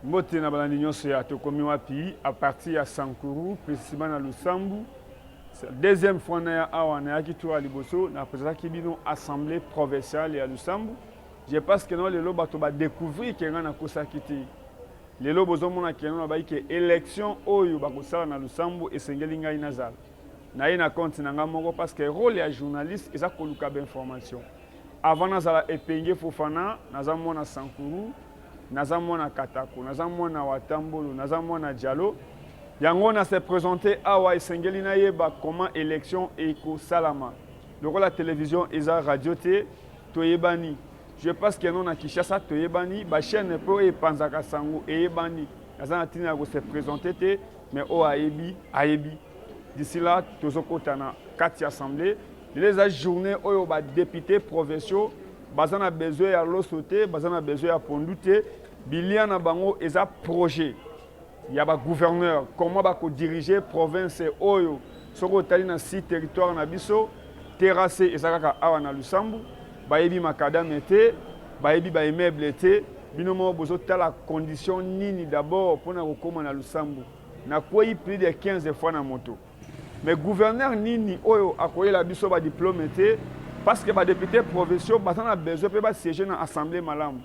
Mbote na balandi nyonso ya tokomi wapi à partir ya Sankuru précisément na Lusambu. C'est la deuxième fois na ya awa na yaki to aliboso na présentaki bino assemblée provinciale ya Lusambu. Je pense que non lelo bato ba découvrir que nga na kosaki te. Lelo bozomona ke non ba ke élection oyo bakosala na Lusambu esengeli ngai nazala. Na ye na compte na nga moko parce que rôle ya journaliste eza koluka ba information. Avant nazala epenge Fofana, nazamona Sankuru, nazamona Katako, nazamona Watambolo, nazamona Diallo. Yango na se présenté awa esengeli na yeba comment élection eko salama. Donc la télévision eza radio te toyebani. Je pense que non na Kinshasa toyebani, ba chaîne po e panzaka sango eyebani. Nazana tina ko se présenter te mais o ayebi. D'ici là tozokota na 4 assemblées. Les journées oyo ba députés provinciaux bazana besoin ya losote, bazana besoin ya pondute, bilia na bango eza projet. Il y a un gouverneur, comment va diriger province oyo, soko tali na 6 territoires na biso, terrassé et ça awa na Lusambu, bayebi makadam été, bayebi ba immeuble été, binomo bozo tala condition nini d'abord pour na kokoma na Lusambu. Na koyi plus de 15 fois na moto. Mais gouverneur nini oyo akoyi la biso ba diplôme été parce que ba député provinciaux batana besoin pe ba siéger na assemblée malamu.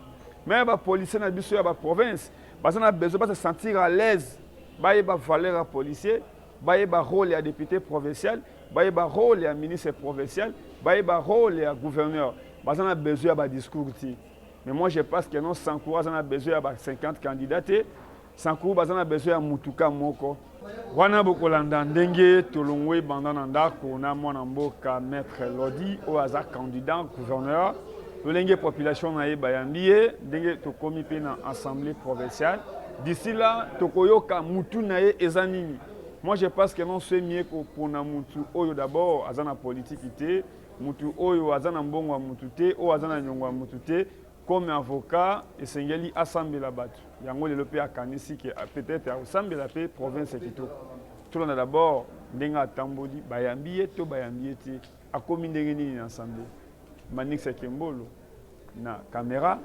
Mais ba policier na biso ya ba province parce qu'on a besoin de se sentir à l'aise. Il y a valeur à policier, il y a rôle à député provincial, il y a rôle à ministre provincial, il y a rôle à gouverneur. On a besoin de discours. Mais moi je pense que non, Sankuru on a besoin de 50 candidats. Sankuru on a besoin de Mutuka Moko. Wana bokolanda ndenge tolongwe bandana ndako na mwana mboka maître Lodi au hasard candidat gouverneur. La population na ye bayambiye ndenge tokomi pe na assemblée provinciale. D'ici là tokoyoka mutu na ye ezanini. Moi je pense que non c'est mieux que pour na mutu oyo d'abord azana politique ité, mutu oyo azana mbongo wa mutu te, o azana nyongo wa mutu te comme avocat esengeli assemblée la batu. Yango lelo pe akanisi que peut-être assemblée la pe province kitoko. Tout le monde d'abord ndenga tamboli bayambiye to bayambiye te akomi ndenge nini na assemblée. Manix Kembolo na caméra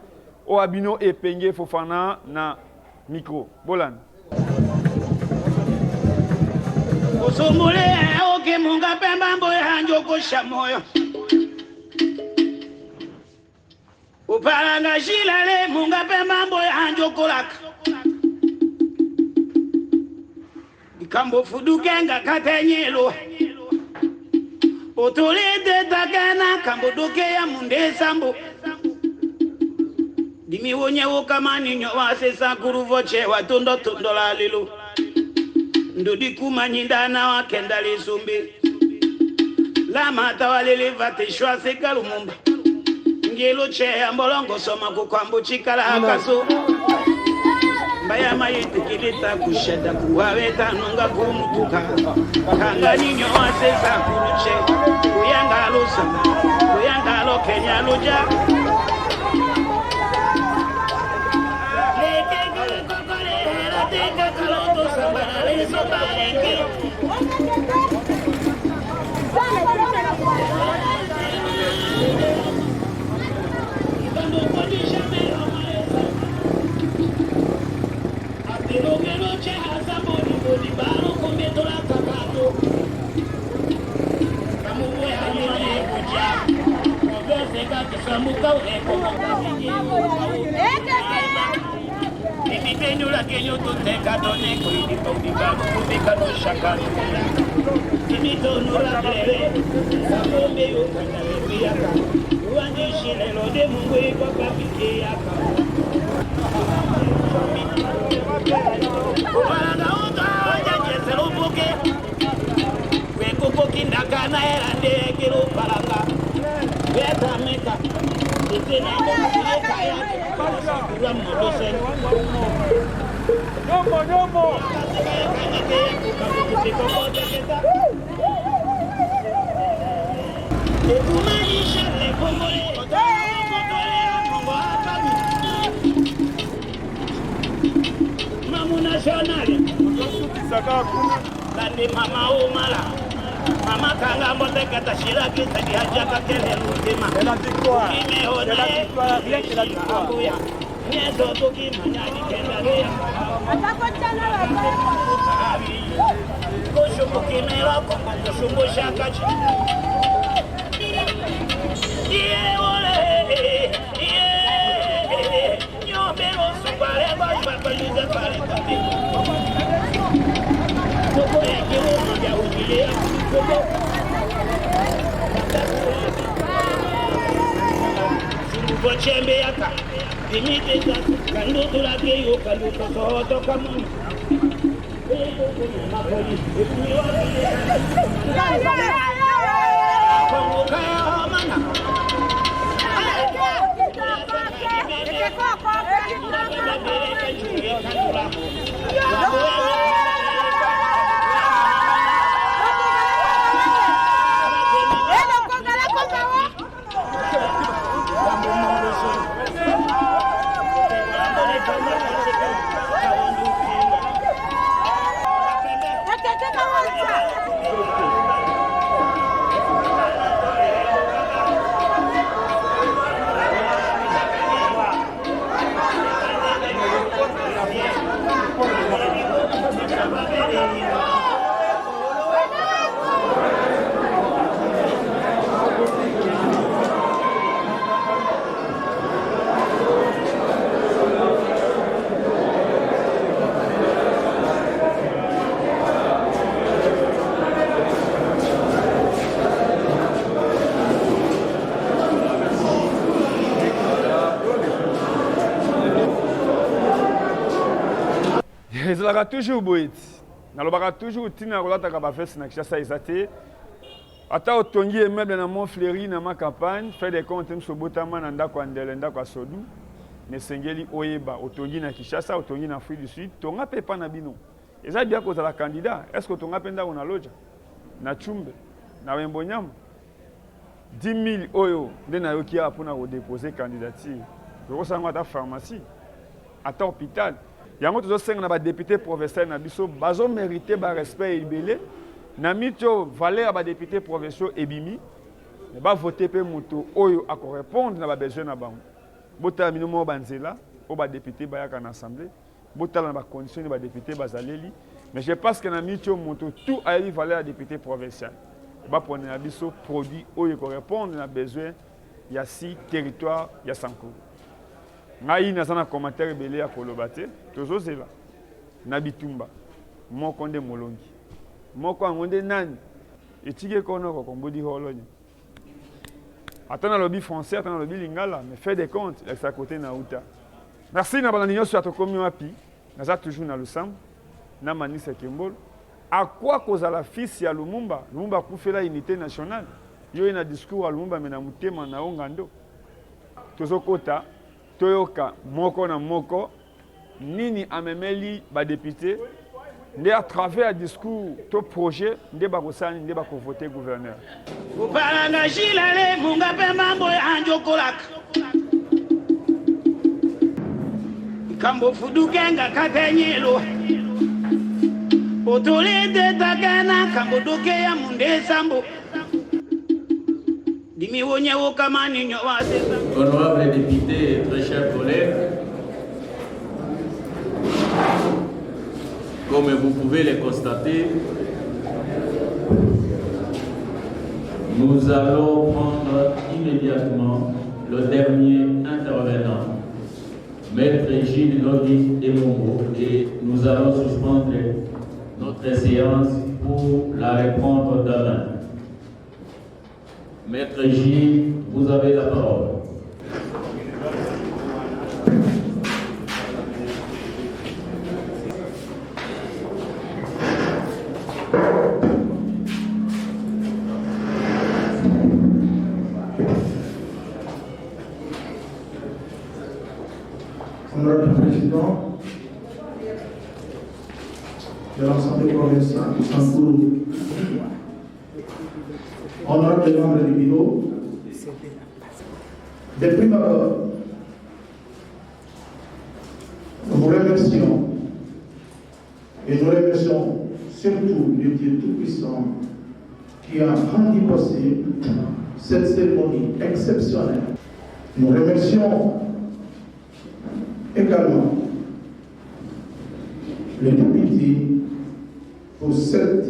o abino epenge Fofana na micro bolan Osumule oke munga pemba mboya hanjo kosha moyo Upalanga jilale munga pemba mboya hanjo kolaka Ikambo fudukenga katenyelo Otolede takena kambodoke ya munde sambo Dimi wonye wokamani nyo wase Sankuru voche watondo tondola lilo Ndodi kumanyindana wakendali sumbi Lama tawalele vate shwa seka lumumba Ngelo che ambolongo soma kukwambu chikala hakaso Mbaya mayitu kilita kusheda kuwaweta nunga kumutuka Kanga ninyo wase Sankuru che Kuyanga lusa, kuyanga lo Kenya luja Leke kule kokole hera teka kaloto sambale sobaleke Ibando kodi jamais omaesa Atelo gelo che hasa boni boni baro kombeto la kakato Nimitenula kenyo tuteka done kuidi paudika kubika no shakani Nimitonula klere Samombe yukana wipiyaka Uwanjishi lelo de mungwe kwa kapike yaka Uwalanga uta wajajese lupuke Wekuko kindaka na erande kilo palanga Weta meka Itena ndo kaya Kura mmodosen Nyomo Ekumanisha le kongole Mamu nationale Lande mama umala Mama kanga mbote kata shiraki Tagi hajaka kele lutima La victoire, Imeone rien que la victoire. Vochembe yaka dimite kandu tulake yo kandu soto kamuni ezalaka toujours boye ti nalobaka toujours ntina kolataka bafese na Kinshasa eza te ata otongi immeuble na Montfleury na ma campagne fait des comptes moso obotama na ndako ya ndele ndako ya sodu nesengeli oyeba otongi na Kinshasa otongi na Afrique du Sud tonga mpe epa na bino eza bia kozala candidat est ce que otonga mpe ndako na Loja na Tchumbe na Wembonyama 10 000 oyo nde nayoki awa mpona kodepose candidature okosanga ata pharmacie ata hôpital yango tozosenga na badepute provincial na biso bazomérite barespect ebele na mito valeur ya badepute provinciaux ebimi me bavote mpe moto oyo akorépondre na babesoin na bango botala bino moko banzela oyo badepute bayaka na assemblée botala na bacondition badepute bazaleli mais je pense que na mito moto tout ayebi valeur ya député provincial bapone na biso produit oyo ekorépondre na besoin ya si territoire ya Sankuru. Ngai naza na commentaire ebele ya koloba te tozozela na bitumba moko nde molongi moko yango nde nani etike kono kokombodi holonya ata nalobi français ata nalobi lingala mais fait des comptes à côté na uta merci na bana nyonso ya tokomi wapi naza toujours na Lusambo na Manise Kembolo à quoi kozala fils ya Lumumba akufela unité nationale yo na discours ya Lumumba mena mutema na ongando tozokota toyoka moko na moko nini amemeli badepute nde à travers un discours to projet nde bakosani nde bakovote gouverneur upalanga shilale munga pe mambo ya njokolaka kambo fudukenga katenyelo otolete takena kambo doke ya munde sambo Honorable député et très chers collègues, comme vous pouvez le constater, nous allons prendre immédiatement le dernier intervenant, Maître Gilles Lodi Emongo, et nous allons suspendre notre séance pour la reprendre demain. Maître Gilles, vous avez la parole. Honorable le Président de l'Assemblée provinciale de Sankuru, honorable membres du bureau, de prime abord, nous vous remercions et nous remercions surtout le Dieu Tout-Puissant qui a rendu possible cette cérémonie exceptionnelle. Nous remercions également le député pour cette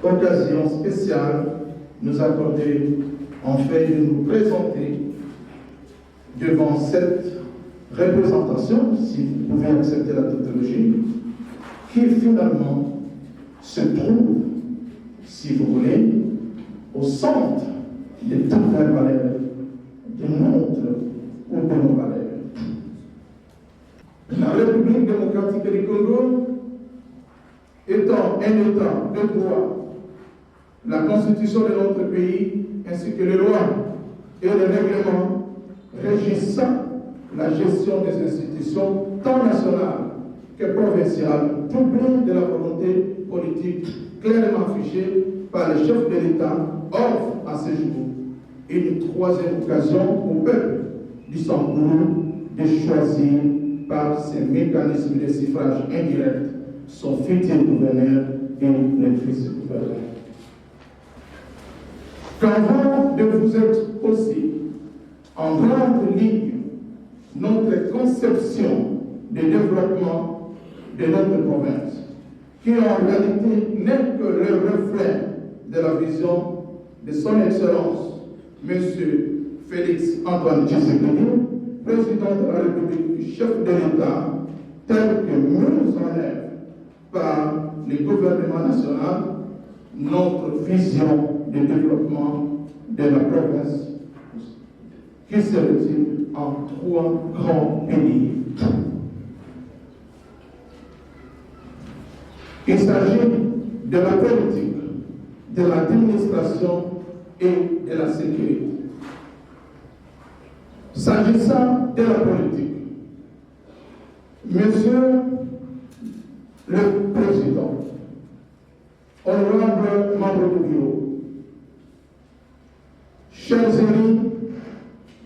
occasion spéciale nous accorder en fait de nous présenter devant cette représentation, si vous pouvez accepter la tautologie, qui finalement se trouve, si vous voulez, au centre de toutes les valeurs de notre ou de nos valeurs. La République démocratique du Congo étant un État de droit, la constitution de notre pays ainsi que les lois et les règlements régissant la gestion des institutions tant nationales que provinciales, doublées de la volonté politique clairement affichée par le chef de l'État, offre à ce jour une troisième occasion au peuple du Sangourou de choisir par ces mécanismes de suffrage indirect son futur gouverneur et le vice-gouverneur. Qu'avant de vous exposer en grande ligne notre conception de développement de notre province, qui en réalité n'est que le reflet de la vision de son Excellence, M. Félix Antoine Tshisekedi, président de la République, chef de l'État, tel que mis en œuvre par le gouvernement national, notre vision de développement de la province qui se résume en 3 grands piliers. Il s'agit de la politique, de l'administration et de la sécurité. S'agissant de la politique, Monsieur le Président, honorable membre du bureau, chers amis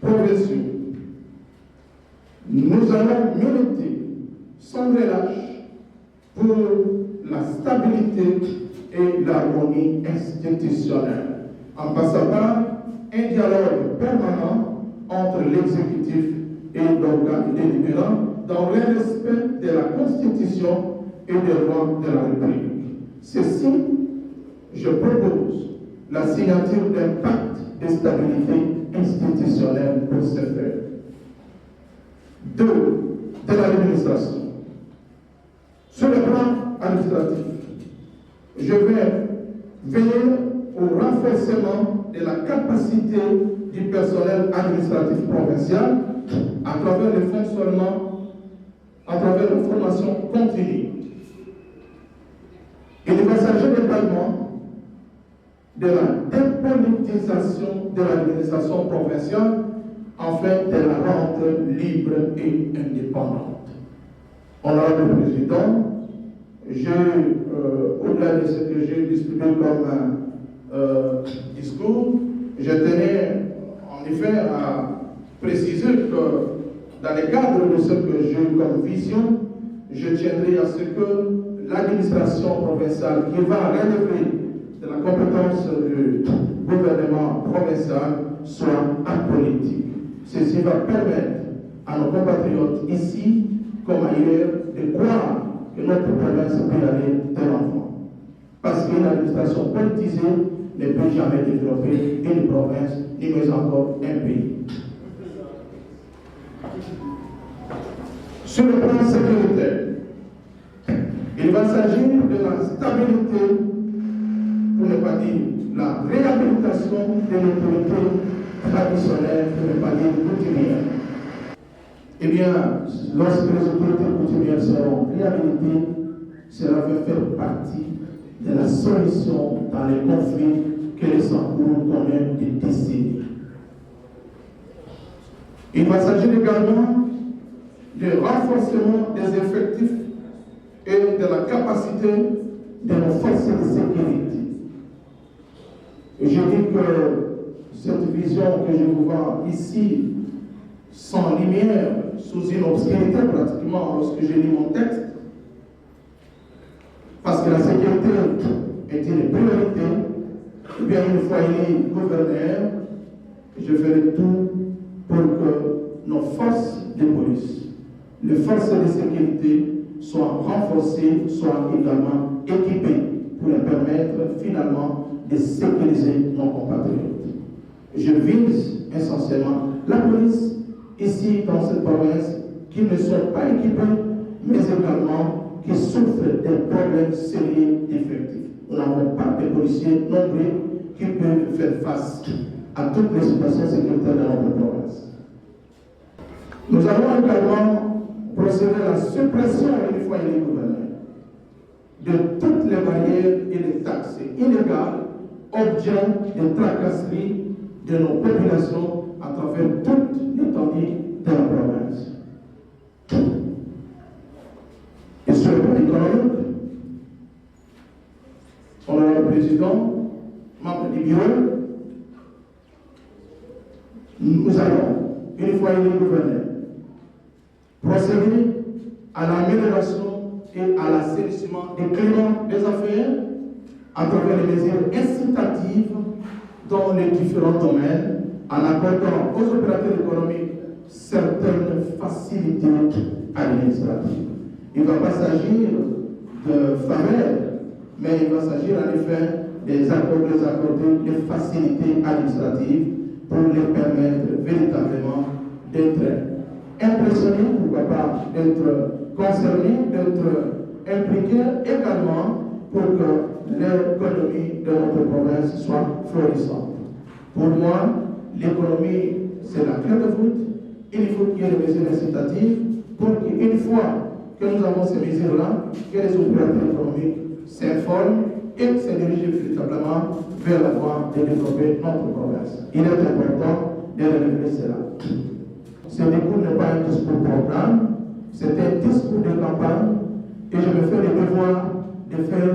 provinciaux, nous allons militer sans relâche pour la stabilité et l'harmonie institutionnelle, en passant par un dialogue permanent entre l'exécutif et l'organe délibérant dans le respect de la Constitution et des lois de la République. Ceci, je propose la signature d'un pacte de stabilité institutionnelle pour ce faire. 2. De l'administration. Sur le plan administratif, je vais veiller au renforcement de la capacité du personnel administratif provincial à travers le fonctionnement, à travers la formation continue. Il va s'agir également de la dépolitisation de l'administration provinciale afin de la rendre libre et indépendante. Honorable Président, au-delà de ce que j'ai discuté comme discours, je tenais en effet à préciser que dans le cadre de ce que j'ai comme vision, je tiendrai à ce que l'administration provinciale qui va relever de la compétence du gouvernement provincial soit apolitique. Ceci va permettre à nos compatriotes ici comme ailleurs de croire que notre province peut aller de l'avant. Parce qu'une administration politisée ne peut jamais développer une province, ni mais encore un pays. Sur le plan sécuritaire, il va s'agir de la stabilité, pour ne pas dire la réhabilitation de l'autorité traditionnelle, pour ne pas dire coutumière. Eh bien, lorsque les autorités coutumières seront réhabilitées, cela va faire partie de la solution dans les conflits que les Sangourou connaissent des décennies. Il va s'agir également du renforcement des effectifs et de la capacité de nos forces de sécurité. Et je dis que cette vision que je vous vois ici, sans lumière, sous une obscurité pratiquement lorsque je lis mon texte, parce que la sécurité est une priorité, et bien une fois élu gouverneur, je ferai tout pour que nos forces de police, les forces de sécurité soient renforcées, soient également équipées pour leur permettre finalement de sécuriser nos compatriotes. Je vise essentiellement la police ici dans cette province qui ne sont pas équipés, mais également qui souffrent des problèmes sérieux d'effectifs. Nous n'avons pas de policiers non plus qui peuvent faire face à toutes les situations sécuritaires de notre province. Nous allons également procéder à la suppression une fois il est gouverné de toutes les barrières et les taxes illégales, objet de tracasserie de nos populations à travers toute l'étendue de la province. Et sur le plan économique, honorable président, membre du bureau, nous allons, une fois il est gouverné, procéder à l'amélioration et à l'assainissement des climats des affaires à travers les mesures incitatives dans les différents domaines, en accordant aux opérateurs économiques certaines facilités administratives. Il ne va pas s'agir de faveurs, mais il va s'agir en effet des accorder des facilités administratives pour les permettre véritablement d'être impressionnés, pourquoi pas d'être concernés, d'être impliqués également pour que l'économie de notre province soit florissante. Pour moi, l'économie, c'est la clé de voûte. Il faut qu'il y ait des mesures incitatives pour qu'une fois que nous avons ces mesures-là, que les opérateurs économiques s'informent et se dirigent véritablement vers la voie de développer notre province. Il est important de relever cela. Ce discours n'est pas un discours programme, c'est un discours de campagne et je me fais le devoir de faire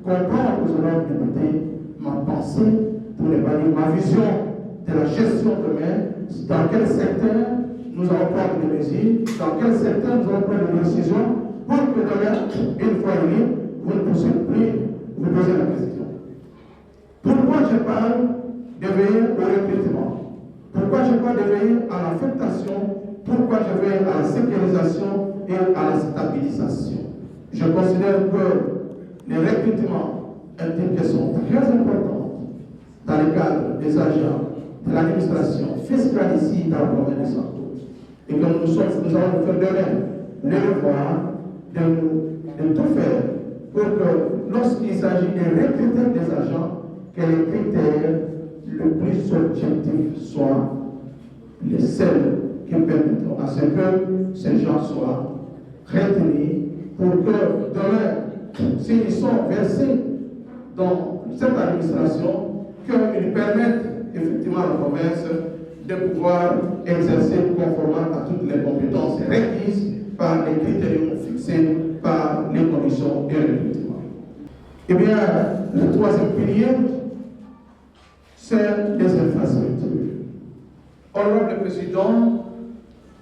comprendre aux honorables députés ma pensée, pour ne pas dire ma vision de la gestion demain, dans quel secteur nous allons prendre des mesures, dans quel secteur nous allons prendre des décisions, pour que demain, une fois élu, vous ne puissiez plus vous poser la question. Pourquoi je parle de veiller au recrutement? Pourquoi je parle de veiller à l'affectation? Pourquoi je veille à la sécurisation et à la stabilisation? Je considère que les recrutements est une question très importante dans le cadre des agents de l'administration fiscale ici dans la province de Santo. Et que nous allons faire demain le devoir de tout faire pour que lorsqu'il s'agit de recruter des agents, que les critères le plus objectifs soient les seuls qui permettront à ce que ces gens soient retenus pour que demain, s'ils sont versés dans cette administration, qu'ils permettent effectivement à la province de pouvoir exercer conformément à toutes les compétences requises par les critères fixés par les conditions de recrutement. Eh bien, le troisième pilier, c'est les infrastructures. Honorable Président,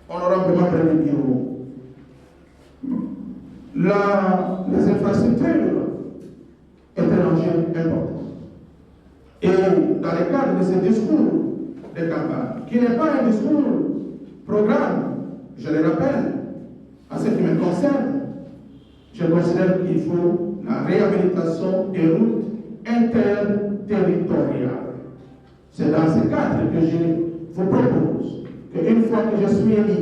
honorable membre du bureau, les infrastructures est un enjeu important. Et dans le cadre de ce discours de campagne, qui n'est pas un discours programme, je le rappelle, à ce qui me concerne, je considère qu'il faut la réhabilitation des routes interterritoriales. C'est dans ce cadre que je vous propose qu'une fois que je suis élu,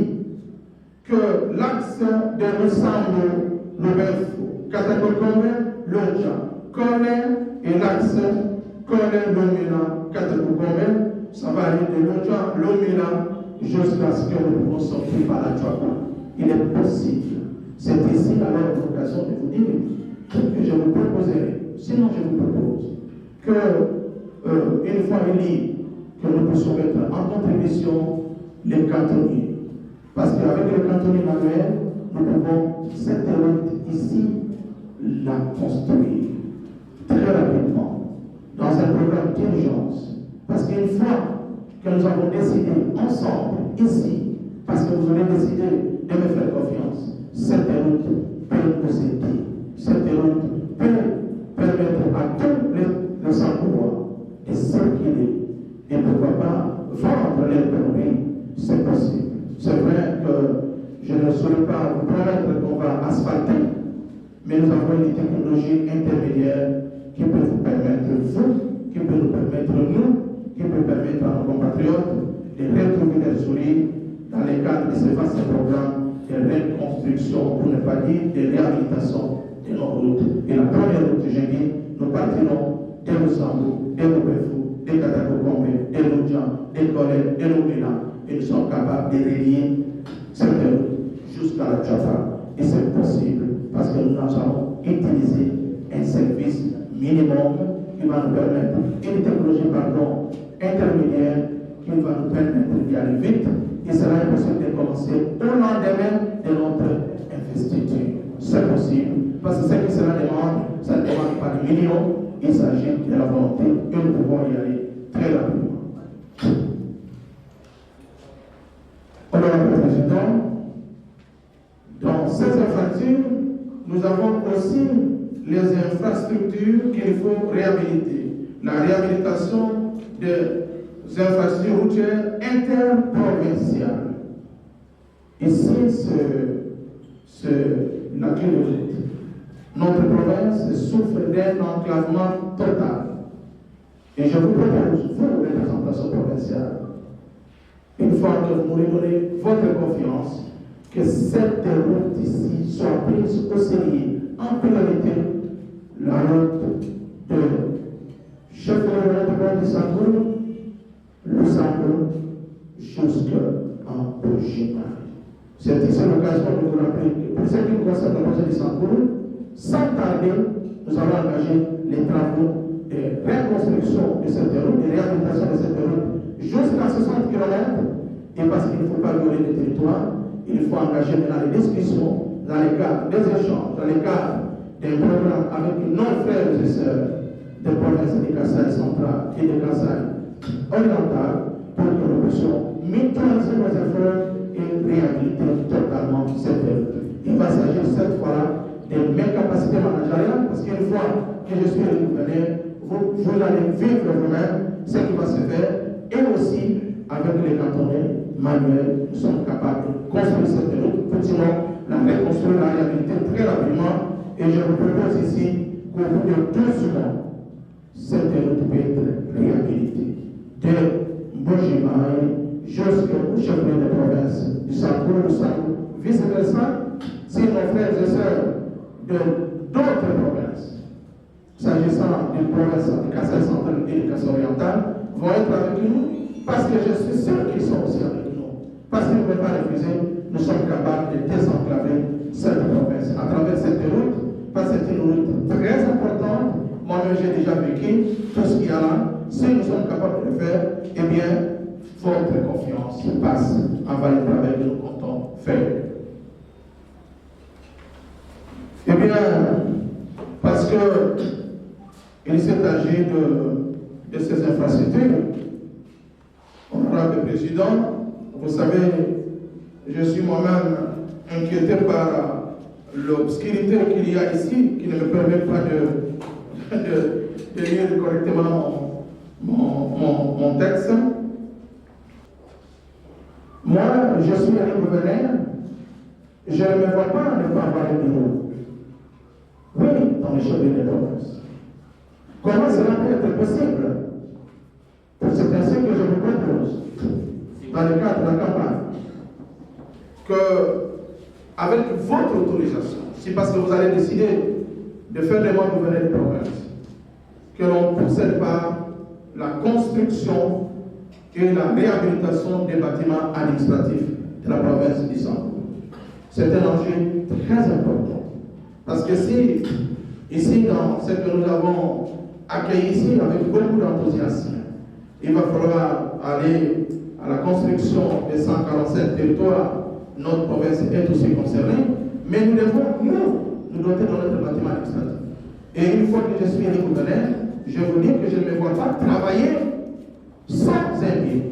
que l'axe de Ressemble-Lobefo, Katakokombe-Lonja, Kone et l'axe Kone-Lomina, Katakokombe, ça va aller de Lonja, Lomina, jusqu'à ce que nous pouvons sortir par la Tchouaka. Il est possible. C'est ici alors l'occasion de vous dire que je vous proposerai, sinon je vous propose que, une fois élu, que nous puissions mettre en contribution les cantonniers. Parce qu'avec les cantonniers manuels, nous pouvons cette route ici la construire très rapidement dans un programme d'urgence. Parce qu'une fois que nous avons décidé ensemble, ici, parce que vous avez décidé de me faire confiance, cette route peut nous aider. Cette route peut permettre à tous les Sankourois de circuler et pourquoi pas vendre l'économie, c'est possible. C'est vrai que je ne saurais pas mais nous avons une technologie intermédiaire qui peut vous permettre, vous, qui peut nous permettre, nous, qui peut permettre à nos compatriotes de retrouver leur sourire dans le cadre de ce vaste programme de reconstruction, pour ne pas dire de réhabilitation de nos routes. Et la première route, j'ai dit, nous partirons de Lusambo, de Lubefou, de Katakokombe, de Lodjan, de Kolé, de Lomena, et nous sommes capables de relier cette route jusqu'à la Jaffa. Et c'est possible parce que nous allons utiliser un service minimum qui va nous permettre, une technologie intermédiaire qui va nous permettre d'y aller vite. Et cela est possible de commencer au lendemain de notre investiture. C'est possible parce que ce qui cela demande, ça ne demande pas de millions, il s'agit de la volonté et nous pouvons y aller très rapidement. Honorable Président, dans ces infrastructures, nous avons aussi les infrastructures qu'il faut réhabiliter. La réhabilitation des infrastructures routières interprovinciales. Ici, la clé de route. Notre province souffre d'un enclavement total. Et je vous propose, vous, représentation provinciale, une fois que vous nous donnez votre confiance, que cette route ici soit prise au sérieux, en priorité, la route de chef de Sankourou, Lusambo, jusqu'en Bouchima. C'est ici l'occasion de vous rappeler que pour ce qui concerne le projet de Sankourou, sans tarder, nous allons engager les travaux de reconstruction de cette route, de réhabilitation de cette route jusqu'à 60 km. Et parce qu'il ne faut pas violer le territoire, il faut engager maintenant les discussions dans les cadres des échanges, dans les cadres d'un programme avec nos frères et sœurs des provinces de Kasaï central et de Kasaï oriental pour que nous puissions mutualiser nos efforts et réhabiliter totalement cette route. Il va s'agir cette fois-là de mes capacités managériales parce qu'une fois que je suis le gouverneur, vous allez vivre vous-même ce qui va se faire et aussi avec les cantonais manuels, nous sommes capables de construire cette route. Continuons la reconstruire, la réhabiliter très rapidement. Et je vous propose ici qu'au bout de 12 mois, cette route peut être réhabilitée. De Mbojimai jusqu'au chef-lieu de province du Sankourou, vice-versa, si nos frères et sœurs de d'autres provinces, s'agissant d'une province de Kasaï central et de Kasaï oriental, vont être avec nous, parce que je suis sûr qu'ils sont aussi avec nous. Parce qu'ils ne peuvent pas refuser, nous sommes capables de désenclaver cette province à travers cette route, parce que c'est une route très importante. Moi-même, j'ai déjà vécu tout ce qu'il y a là. Si nous sommes capables de le faire, eh bien, votre confiance passe en le travail que nous comptons faire. Eh bien, parce que il s'est agi de ces infrastructures, Honorable Président, vous savez, je suis moi-même inquiété par l'obscurité qu'il y a ici, qui ne me permet pas de lire correctement mon texte. Moi, je suis un gouverneur, je ne me vois pas ne pas avoir de bureau. Oui, dans les chefs de province. Comment cela peut être possible? C'est ainsi que je vous propose, dans le cadre de la campagne, que, avec votre autorisation, c'est parce que vous allez décider de faire des membres gouverneurs de province, que l'on procède par la construction et la réhabilitation des bâtiments administratifs de la province du Sankourou. C'est un enjeu très important. Parce que si, ici, dans ce que nous avons accueilli ici, avec beaucoup d'enthousiasme, il va falloir aller à la construction des 147 territoires. Notre province est aussi concernée, mais nous devons, nous doter de notre bâtiment administratif. Et une fois que je suis élu gouverneur, je vous dis que je ne me vois pas travailler sans un bien.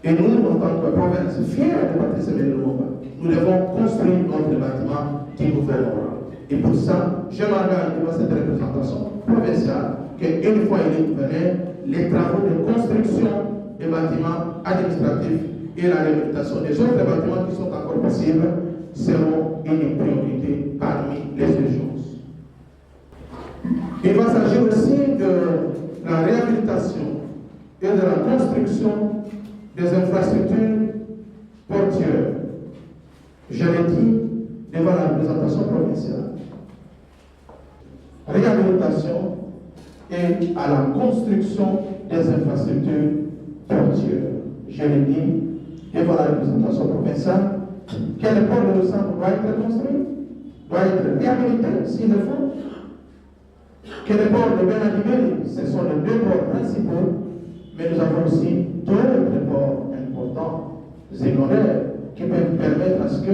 Et nous, en tant que province, fiers de Patrice Emery Lumumba, nous devons construire notre bâtiment qui nous gouvernera. Et pour ça, je m'engage devant cette représentation provinciale qu'une fois il est gouverneur, les travaux de construction des bâtiments administratifs et la réhabilitation des autres bâtiments qui sont encore possibles seront une priorité par réhabilitation et de la construction des infrastructures portuaires. Je l'ai dit devant la représentation provinciale. Réhabilitation et à la construction des infrastructures portuaires. Je l'ai dit devant la représentation provinciale que le port de Lussambourg doit être construit, doit être réhabilité s'il le faut, que le port de Benadibeli, ce sont les deux ports principaux, mais nous avons aussi d'autres ports importants, secondaires, qui peuvent permettre à ce que,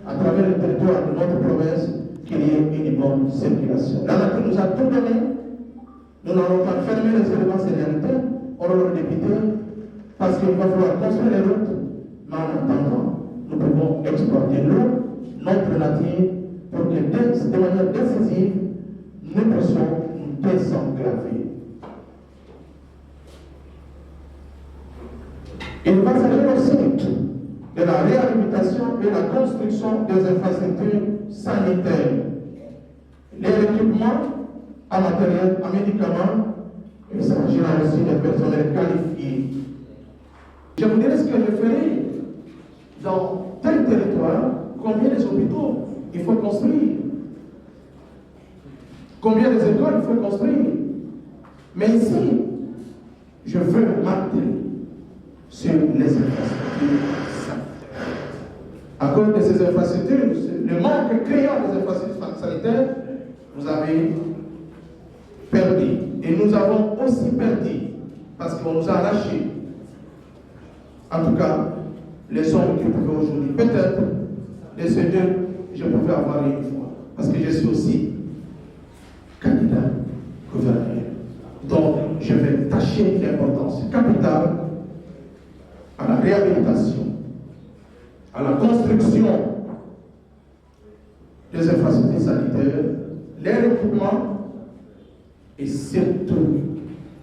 à travers le territoire de notre province, qu'il y ait une bonne circulation. La nature nous a tout donné, nous n'allons pas fermer les éléments de réalité, on va les députés, parce qu'il va falloir construire les routes, mais en attendant, nous pouvons exploiter l'eau, notre nature, pour que de manière décisive, nous puissions nous désenclaver. Il va s'agir aussi de la réhabilitation et la construction des infrastructures sanitaires, les équipements en matériel, en médicaments, il s'agira aussi de personnel qualifié. Je vous dirai ce que je ferai dans tel territoire, combien des hôpitaux il faut construire, combien des écoles il faut construire. Mais ici, je veux m'atteler sur les infrastructures sanitaires. À cause de ces infrastructures, le manque criant des infrastructures sanitaires, vous avez perdu. Et nous avons aussi perdu parce qu'on nous a arraché. En tout cas, les sommes que je pouvais aujourd'hui, peut-être, de ces deux, je pouvais avoir une fois. Parce que je suis aussi candidat gouverneur. Donc, je vais tâcher l'importance capitale à la réhabilitation, à la construction des infrastructures sanitaires, les équipements et surtout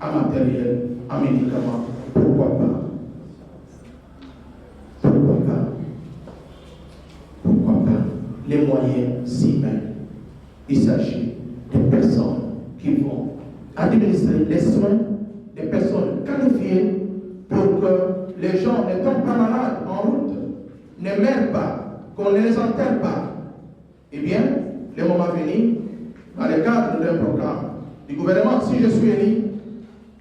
en matériel, en médicaments. Pourquoi pas? Pourquoi pas? Pourquoi pas? Les moyens humains. Il s'agit de personnes qui vont administrer les soins, des personnes qualifiées pour que les gens ne tombent pas malades en route, ne meurent pas, qu'on ne les enterre pas. Eh bien, le moment venu, dans le cadre d'un programme du gouvernement, si je suis élu,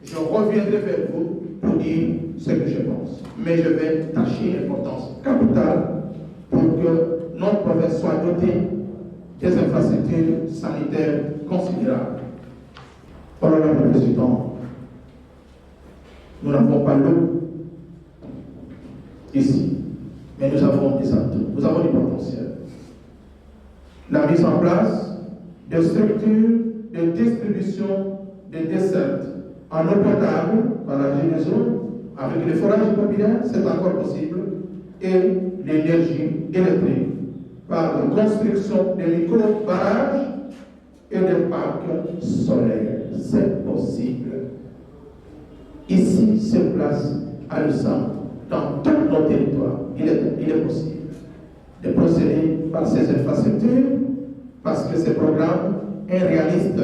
je reviendrai vers vous pour dire ce que je pense. Mais je vais tâcher l'importance capitale pour que notre province soit dotée des infrastructures sanitaires considérables. Honorable Président, nous n'avons pas l'eau ici, mais nous avons des atouts, nous avons du potentiel. La mise en place de structures de distribution de dessertes en eau potable par la GNSO, avec les forages populaires, c'est encore possible, et l'énergie électrique par la construction de micro-barrages et des parcs solaires. C'est possible. Ici, sur place, à Lussambourg, dans tous nos territoires, il est possible de procéder par ces infrastructures parce que ce programme est réaliste.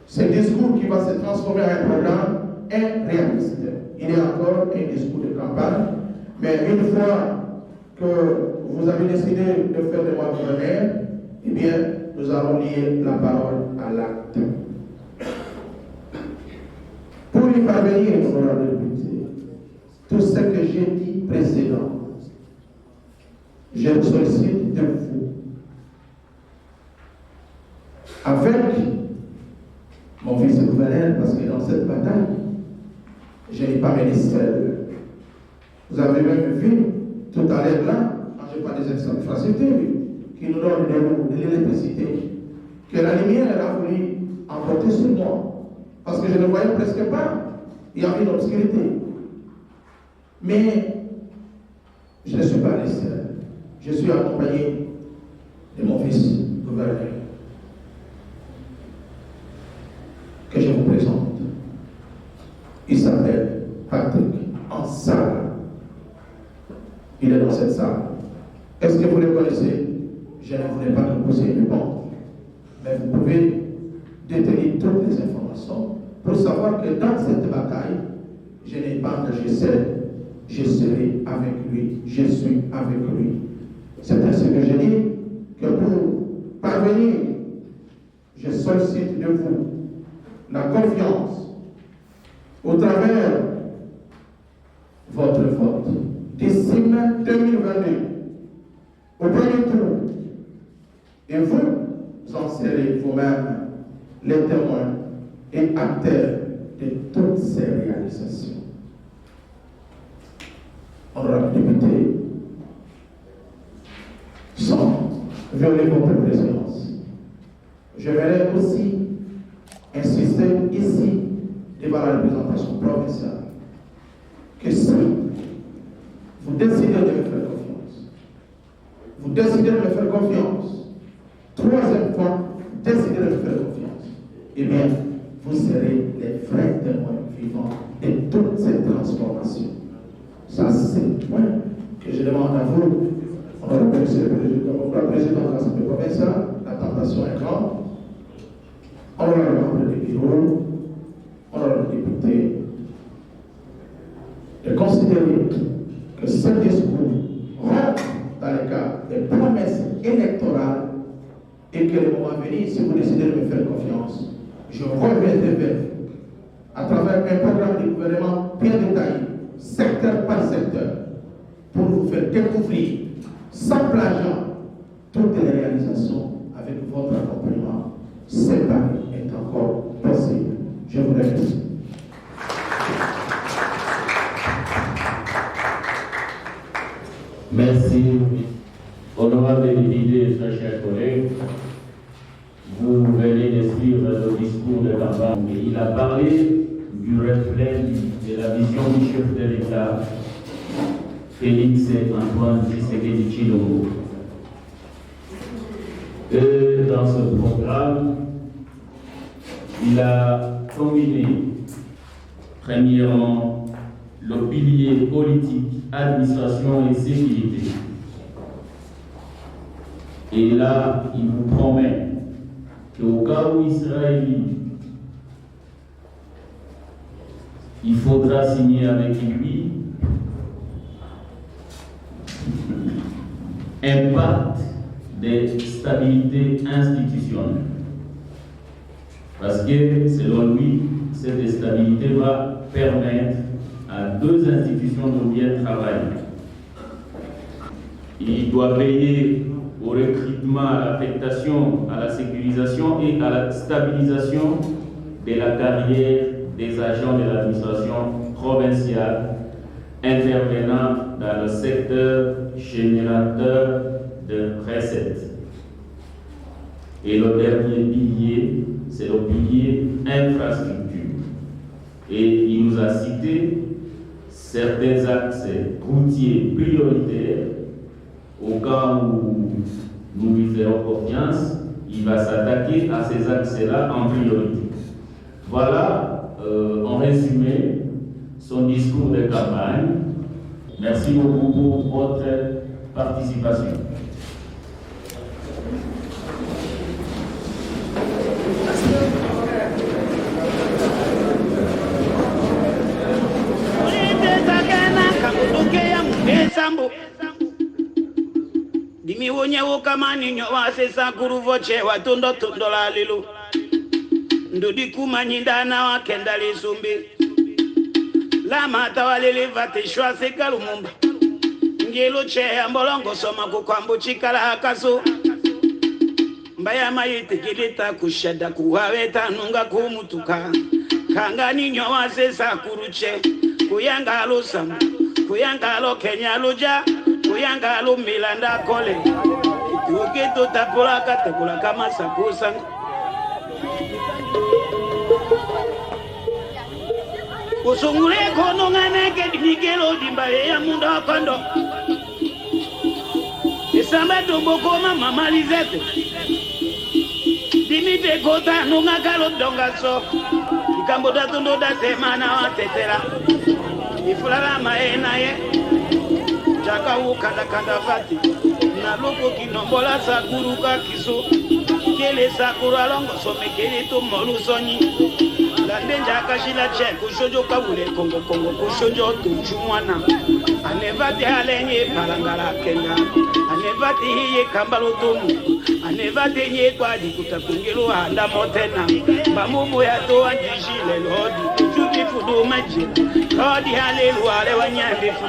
Ce discours qui va se transformer en un programme est réaliste. Il est encore un discours de campagne, mais une fois que vous avez décidé de faire de moi gouverneur, eh bien, nous allons lier la parole à l'acte. Pour y parvenir, honorable député, tout ce que j'ai dit précédemment, je vous sollicite de vous, avec mon vice-gouverneur, parce que dans cette bataille, je n'ai pas mené seul. Vous avez même vu tout à l'heure là, quand je parle des infrastructures qui nous donnent de l'électricité, que la lumière a voulu emporter sur moi. Parce que je ne voyais presque pas. Il y avait une obscurité. Mais je ne suis pas allé seul. Je suis accompagné de mon vice-gouverneur, que je vous présente. Il s'appelle Patrick Ansala. Il est dans cette salle. Est-ce que vous le connaissez? Je ne voulais pas que vous puissiez répondre. Mais vous pouvez détenir toutes les informations pour savoir que dans cette bataille, je n'ai pas de je serai avec lui, je suis avec lui. C'est ainsi que je dis que pour parvenir, je sollicite de vous la confiance au travers votre vote. D'ici 2022, au premier tour, et vous en serez vous-même les témoins et acteurs de toutes ces réalisations. Honorable député, sans violer votre présidence, je vais aussi insister ici devant la représentation provinciale que si vous décidez de me faire confiance, vous décidez de me faire confiance, troisième fois, décidez de me faire confiance, eh bien, vous serez les vrais témoins vivants de toutes ces transformations. Ça, c'est le point que je demande à vous. On va remercier le président de l'Assemblée provinciale. La tentation est grande. Honorable membre du bureau, honorable député, de considérer que ce discours rentre dans le cadre des promesses électorales et que le moment venu, si vous décidez de me faire confiance, je reviendrai vers vous à travers un programme de gouvernement bien détaillé, secteur par secteur, pour vous faire découvrir, sans plagiat, toutes les réalisations avec votre accompagnement. Séparé est encore possible. Je vous remercie. Merci. Honorable député, très chers collègues, vous venez de suivre le discours de campagne. Il a parlé du reflet de la vision du chef de l'État, Félix Antoine Tshisekedi Tshilombo. Et dans ce programme, il a combiné, premièrement, le pilier politique, administration et sécurité. Et là, il vous promet qu'au cas où Israël, il faudra signer avec lui un pacte de stabilité institutionnelle. Parce que, selon lui, cette stabilité va permettre à deux institutions de bien travailler. Il doit veiller au recrutement, à l'affectation, à la sécurisation et à la stabilisation de la carrière des agents de l'administration provinciale intervenant dans le secteur générateur de recettes. Et le dernier pilier, c'est le pilier infrastructure. Et il nous a cité certains axes routiers prioritaires. Au cas où nous lui ferons confiance, il va s'attaquer à ces axes-là en priorité. Voilà, en résumé, son discours de campagne. Merci beaucoup pour votre participation. Dimi wonye wokamani nyo wase sakuru voche watundo tundola lilu ndudi kumanyindana wa kendali sumbi la mata walili vate shwase kalumumba ngelo che ambolongo soma kukwambu chikala hakaso mbaya mayite kilita kushada kuwaweta nunga kumutuka kangani nyo wase sakuru che kuyangalo samu kuyangalo Kenya luja kuyangalo milanda kole ukito tapula katakula kama sakusa usungule kono nganeke digelo dimbaye ya munda kondo isamba tombokoma mamalizete dimite kota nunga kalo dongaso ikambo datundo datemana watetera ifulala maena ye jaka ukanda kanda fati na loko kinombola sakuru ka kiso kele sakuru alongo somekele to molu sonyi Landenja kashila che kushojo kawule kongo kongo kushojo tuchumwana. Anevati halenye palangara kenga. Anevati hiye kambalutumu. Anevati nye kwa dikutakungilu handa motena. Bamubu ya toa dijile lodi. Chuki fudu majila. Lodi haleluya lewa nyambifu.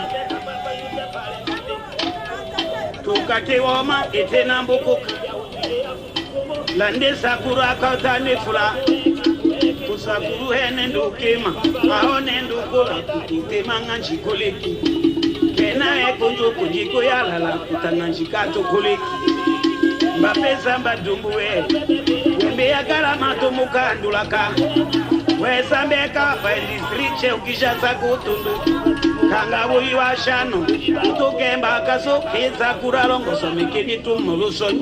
Tukake woma etena mbukuka. Lande sakura kauta nefula. Kusakuru hene ndukema. Mahone ndukula kututema nganji koleki. Kena ekonjo kujiko ya lala kutanganji kato koleki. Mbapesa mbadumbuwe. Wembe ya karamato muka ndulaka. Wesambeka wa district ukishaza kutundu. Kanga bui wa shano. Utokemba kaso keza kuralongo somekeni tumuluson.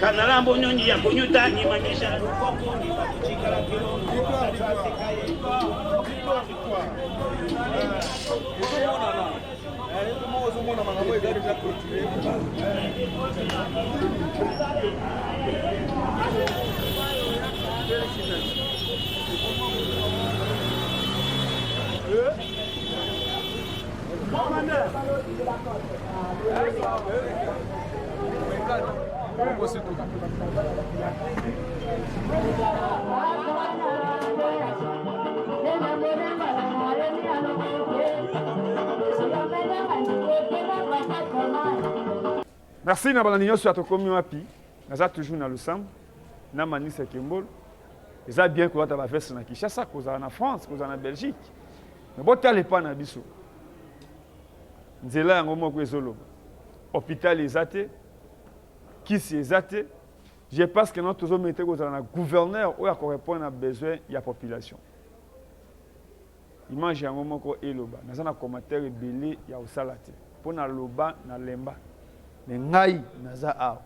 Kanalambo nyonyi ya kunyuta ni manyesha. Merci na balani nyonso atokomi wapi naza toujours na Lusambo na Manisa Kimbolo eza bien kolata bavese na Kinshasa kozala na France kozala na Belgique me botala epa na biso nzela yango moko ezoloba hôpital eza te kisi eza te je pense que notre zone était kozala na gouverneur oyo akorépondre na besoin ya population image yango moko eloba naza na commentaire ebele ya osala te mpo na loba na lemba me ngai naza awa